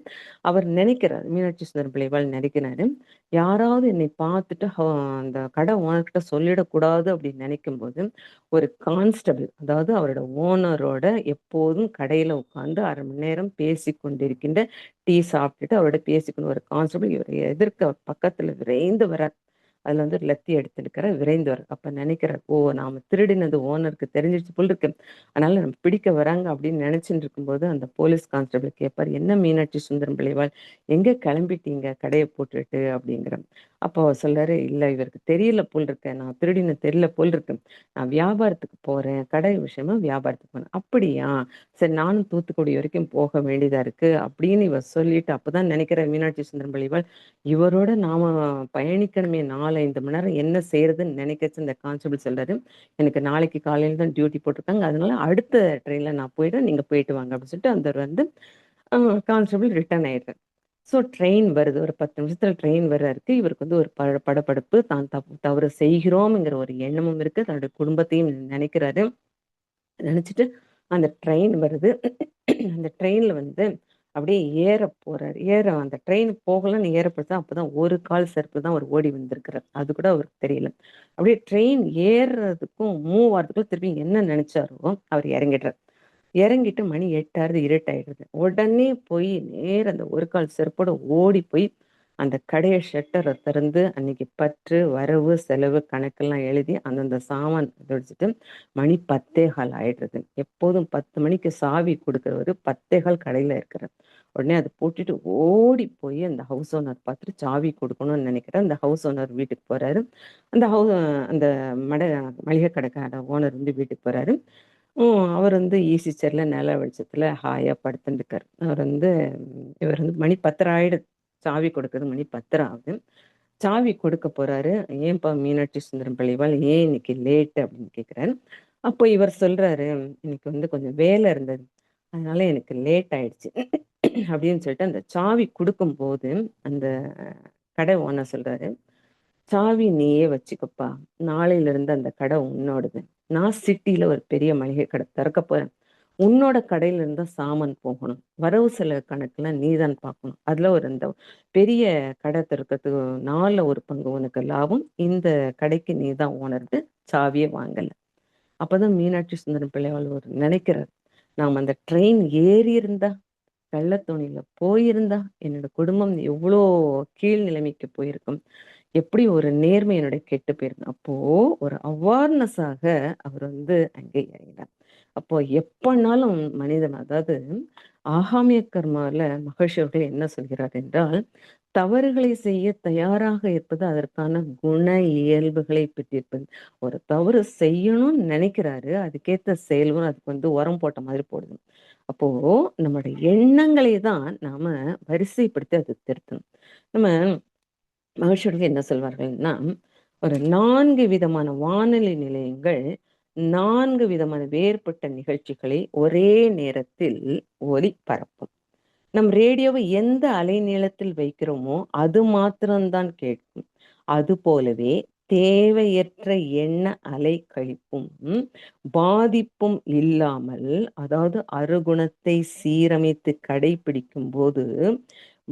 அவர் நினைக்கிறார், மீனாட்சி சுந்தரம் பிள்ளைவாள் நினைக்கிறாரு, யாராவது என்னை பார்த்துட்டு அந்த கடை ஓனர்கிட்ட சொல்லிடக்கூடாது அப்படின்னு நினைக்கும் போது ஒரு கான்ஸ்டபிள், அதாவது அவரோட ஓனரோட எப்போதும் கடையில உட்கார்ந்து 1/2 மணி நேரம் பேசி கொண்டிருக்கின்ற, டீ சாப்பிட்டுட்டு அவரோட பேசிக்கொண்டு ஒரு கான்ஸ்டபிள் இவரை எதிர்க்க பக்கத்துல விரைந்து வரார். அதுல வந்து ஒரு லத்தி எடுத்துருக்கிற விரைந்து வர. அப்ப நினைக்கிறார், ஓ நாம திருடினது ஓனருக்கு தெரிஞ்சிருச்சு போல் இருக்கு, அதனால நம்ம பிடிக்க வராங்க அப்படின்னு நினைச்சுட்டு இருக்கும்போது அந்த போலீஸ் கான்ஸ்டபிள் கேட்பார், என்ன மீனாட்சி சுந்தரம் பிள்ளைவாள் எங்க கிளம்பிட்டீங்க கடையை போட்டுட்டு அப்படிங்கிற. அப்போ அவர் சொல்றாரு, இல்ல இவருக்கு தெரியல போல் இருக்கு, நான் திருடின தெரியல போல் இருக்கு, நான் வியாபாரத்துக்கு போறேன், கடை விஷயமா வியாபாரத்துக்கு போறேன். அப்படியா, சரி நானும் தூத்துக்குடி வரைக்கும் போக வேண்டியதா இருக்கு அப்படின்னு இவர் சொல்லிட்டு அப்பதான் நினைக்கிற மீனாட்சி சுந்தரம் பிள்ளைவாள், இவரோட நாம பயணிக்கணுமே 4-5 மணி நேரம், என்ன செய்யறதுன்னு நினைக்கச்சு இந்த கான்ஸ்டபிள் சொல்றாரு, எனக்கு நாளைக்கு காலையில தான் டியூட்டி போட்டிருக்காங்க, அதனால அடுத்த ட்ரெயின்ல நான் போயிடுறேன், நீங்க போயிட்டு வாங்க அப்படின்னு சொல்லிட்டு அந்த வந்து கான்ஸ்டபிள் ரிட்டர்ன் ஆயிடுறாரு. ஸோ ட்ரெயின் வருது, ஒரு 10 நிமிஷத்துல ட்ரெயின் வர இருக்கு. இவருக்கு வந்து ஒரு படபடப்பு, தான் தவறு செய்கிறோம்ங்கிற ஒரு எண்ணமும் இருக்கு, தன்னுடைய குடும்பத்தையும் நினைக்கிறாரு. நினைச்சிட்டு அந்த ட்ரெயின் வருது. அந்த ட்ரெயின்ல வந்து அப்படியே ஏற போறாரு. அந்த ட்ரெயின் போகலன்னு ஏறப்படுத்தா அப்பதான் ஒரு கால் செருப்பு தான் அவர் ஓடி வந்திருக்கிறார். அது கூட அவருக்கு தெரியல. அப்படியே ட்ரெயின் ஏறுறதுக்கும் மூவ் ஆகிறதுக்கும் திருப்பி என்ன நினைச்சாரோ அவர் இறங்கிடுறார். இறங்கிட்டு மணி 8 இருட்டாயிடுது. உடனே போய் நேர அந்த ஒரு கால் செருப்போட ஓடி போய் அந்த கடைய ஷட்டரை திறந்து அன்னைக்கு பற்று வரவு செலவு கணக்கெல்லாம் எழுதி அந்தந்த சாமான் வச்சுட்டு மணி 10:15 ஆயிடுறது. எப்போதும் 10 மணிக்கு சாவி கொடுக்கறவரு 10:15 கடையில இருக்கிறார். உடனே அதை போட்டுட்டு ஓடி போய் அந்த ஹவுஸ் ஓனர் பார்த்துட்டு சாவி கொடுக்கணும்னு நினைக்கிறேன். அந்த ஹவுஸ் ஓனர் வீட்டுக்கு போறாரு. அந்த அந்த மட மளிகை கடைக்கார ஓனர் வந்து வீட்டுக்கு போறாரு. அவர் வந்து ஈசி சேர்ல நில வெளிச்சத்துல ஹாயா படுத்துருக்காரு. இவர் வந்து மணி 10:30 ஆயிடுது. சாவி கொடுக்கறது மணி 10:30 ஆகுது. சாவி கொடுக்க போறாரு. ஏன்பா மீனாட்சி சுந்தரம் பள்ளிவாள், ஏன் இன்னைக்கு லேட் அப்படின்னு கேட்கிறாரு. அப்போ இவர் சொல்றாரு, இன்னைக்கு வந்து கொஞ்சம் வேலை இருந்தது, அதனால எனக்கு லேட் ஆயிடுச்சு அப்படின்னு சொல்லிட்டு அந்த சாவி கொடுக்கும் போது அந்த கடை ஓனர் சொல்றாரு, சாவி நீயே வச்சுக்கப்பா, நாளையில இருந்து அந்த கடை உன்னோடது. நான் சிட்டில ஒரு பெரிய மளிகை கடை திறக்க போறேன். உன்னோட கடையில இருந்தா சாமான் போகணும், வரவு செலவு கணக்கெல்லாம் நீதான் பார்க்கணும். அதுல ஒரு இந்த பெரிய கடை திறக்கிறதுக்கு 4/1 உனக்கு லாபம். இந்த கடைக்கு நீதான் ஓனர்து, சாவியே வாங்கல. அப்பதான் மீனாட்சி சுந்தரம் பிள்ளைவாள் ஒரு நினைக்கிறார், நாம் அந்த ட்ரெயின் ஏறி இருந்தா, கள்ளத்தோணியில போயிருந்தா என்னோட குடும்பம் எவ்வளோ கீழ் நிலைமைக்கு போயிருக்கும், எப்படி ஒரு நேர்மை என்னுடைய கெட்டு போயிருக்கும். அப்போ ஒரு அவேர்னஸாக அவர் வந்து அங்கே இறங்கினார். அப்போ எப்பனாலும் மனிதன், அதாவது ஆகாமிய கர்மால மகர்ஷி அவர்கள் என்ன சொல்கிறார் என்றால், தவறுகளை செய்ய தயாராக இருப்பது அதற்கான குண இயல்புகளை பெற்றிருப்பது. ஒரு தவறு செய்யணும்னு நினைக்கிறாரு, அதுக்கேற்ற செயல்களும் அதுக்கு வந்து உரம் போட்ட மாதிரி போடுது. அப்போ நம்மளுடைய எண்ணங்களை தான் நாம வரிசைப்படுத்தி அதை திருத்தணும். நம்ம மகர்ஷியர்கள் என்ன சொல்வார்கள்னா, ஒரு 4 விதமான வானொலி நிலையங்கள் 4 விதமான வேறுபட்ட நிகழ்ச்சிகளை ஒரே நேரத்தில் ஒலிபரப்பும். நம் ரேடியோவை எந்த அலைநீளத்தில் வைக்கிறோமோ அது மாத்திரம்தான் கேட்கும். அது போலவே தேவையற்ற எண்ண அலைக்கழிப்பும் பாதிப்பும் இல்லாமல், அதாவது அருகுணத்தை சீரமைத்து கடைபிடிக்கும் போது,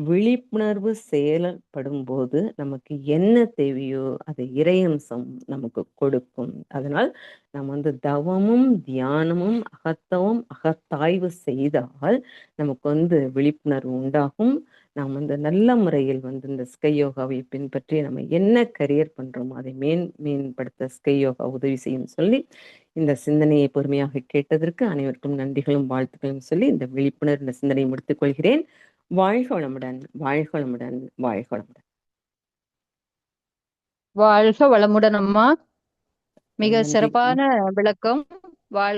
விழிப்புணர்வு செயல்படும் போது நமக்கு என்ன தேவையோ அதை இறையம்சம் நமக்கு கொடுக்கும். அதனால் நம்ம வந்து தவமும் தியானமும் அகத்தவம் அகத்தாய்வு செய்தால் நமக்கு வந்து விழிப்புணர்வு உண்டாகும். நாம் வந்து நல்ல முறையில் வந்து இந்த ஸ்கை யோகாவை பின்பற்றி நம்ம என்ன கரியர் பண்றோமோ அதை மேம்படுத்த ஸ்கை யோகா உதவி செய்யும் சொல்லி, இந்த சிந்தனையை பொறுமையாக கேட்டதற்கு அனைவருக்கும் நன்றிகளும் வாழ்த்துக்களும் சொல்லி இந்த விழிப்புணர்வு சிந்தனையை முடித்துக் கொள்கிறேன். வாழ்க வளமுடன், வாழ்க வளமுடன், வாழ்க வளமுடன். வாழ்க வளமுடன் அம்மா. மிக நன்றி. சிறப்பான விளக்கம். வாழ்க